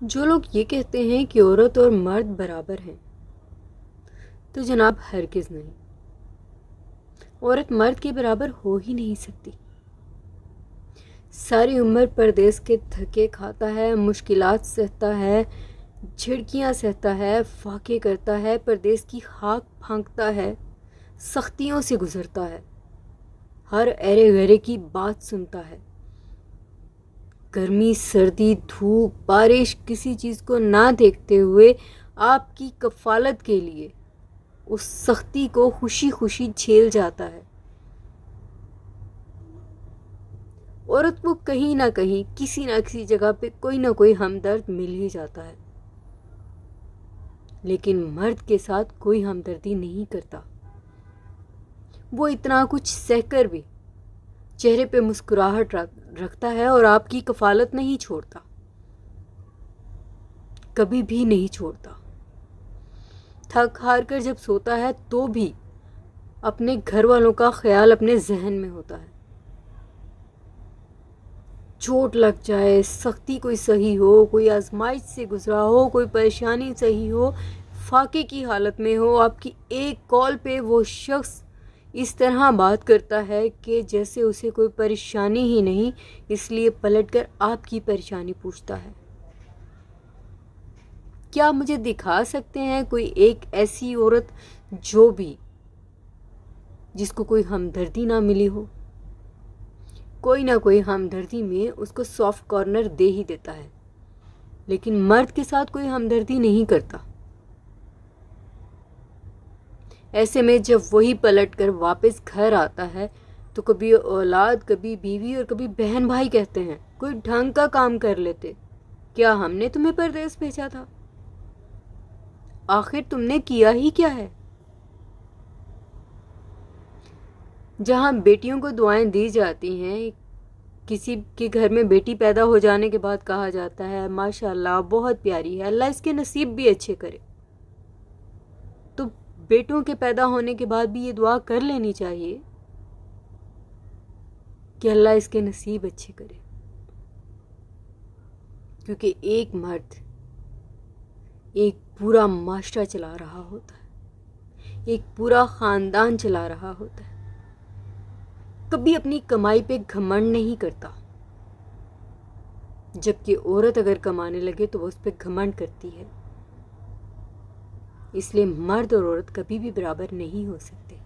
جو لوگ یہ کہتے ہیں کہ عورت اور مرد برابر ہیں تو جناب ہرگز نہیں، عورت مرد کے برابر ہو ہی نہیں سکتی۔ ساری عمر پردیس کے تھکے کھاتا ہے، مشکلات سہتا ہے، جھڑکیاں سہتا ہے، فاقے کرتا ہے، پردیس کی خاک پھانکتا ہے، سختیوں سے گزرتا ہے، ہر ایرے غیرے کی بات سنتا ہے، گرمی سردی دھوپ بارش کسی چیز کو نہ دیکھتے ہوئے آپ کی کفالت کے لیے اس سختی کو خوشی خوشی جھیل جاتا ہے۔ عورت کو کہیں نہ کہیں کسی نہ کسی جگہ پہ کوئی نہ کوئی ہمدرد مل ہی جاتا ہے، لیکن مرد کے ساتھ کوئی ہمدردی نہیں کرتا۔ وہ اتنا کچھ سہ کر بھی چہرے پہ مسکراہٹ رکھتا ہے اور آپ کی کفالت نہیں چھوڑتا، کبھی بھی نہیں چھوڑتا۔ تھک ہار کر جب سوتا ہے تو بھی اپنے گھر والوں کا خیال اپنے ذہن میں ہوتا ہے۔ چوٹ لگ جائے، سختی کوئی صحیح ہو، کوئی آزمائش سے گزرا ہو، کوئی پریشانی صحیح ہو، فاقے کی حالت میں ہو، آپ کی ایک کال پہ وہ شخص اس طرح بات کرتا ہے کہ جیسے اسے کوئی پریشانی ہی نہیں، اس لیے پلٹ کر آپ کی پریشانی پوچھتا ہے۔ کیا مجھے دکھا سکتے ہیں کوئی ایک ایسی عورت جس کو کوئی ہمدردی نہ ملی ہو؟ کوئی نہ کوئی ہمدردی میں اس کو سافٹ کارنر دے ہی دیتا ہے، لیکن مرد کے ساتھ کوئی ہمدردی نہیں کرتا۔ ایسے میں جب وہی پلٹ کر واپس گھر آتا ہے تو کبھی اولاد، کبھی بیوی اور کبھی بہن بھائی کہتے ہیں کوئی ڈھنگ کا کام کر لیتے، کیا ہم نے تمہیں پردیس بھیجا تھا؟ آخر تم نے کیا ہی کیا ہے؟ جہاں بیٹیوں کو دعائیں دی جاتی ہیں، کسی کے گھر میں بیٹی پیدا ہو جانے کے بعد کہا جاتا ہے ماشاءاللہ بہت پیاری ہے، اللہ اس کے نصیب بھی اچھے کرے، تو بیٹوں کے پیدا ہونے کے بعد بھی یہ دعا کر لینی چاہیے کہ اللہ اس کے نصیب اچھے کرے، کیونکہ ایک مرد ایک پورا معاشرہ چلا رہا ہوتا ہے، ایک پورا خاندان چلا رہا ہوتا ہے، کبھی اپنی کمائی پہ گھمنڈ نہیں کرتا، جبکہ عورت اگر کمانے لگے تو وہ اس پہ گھمنڈ کرتی ہے۔ اس لیے مرد اور عورت کبھی بھی برابر نہیں ہو سکتے۔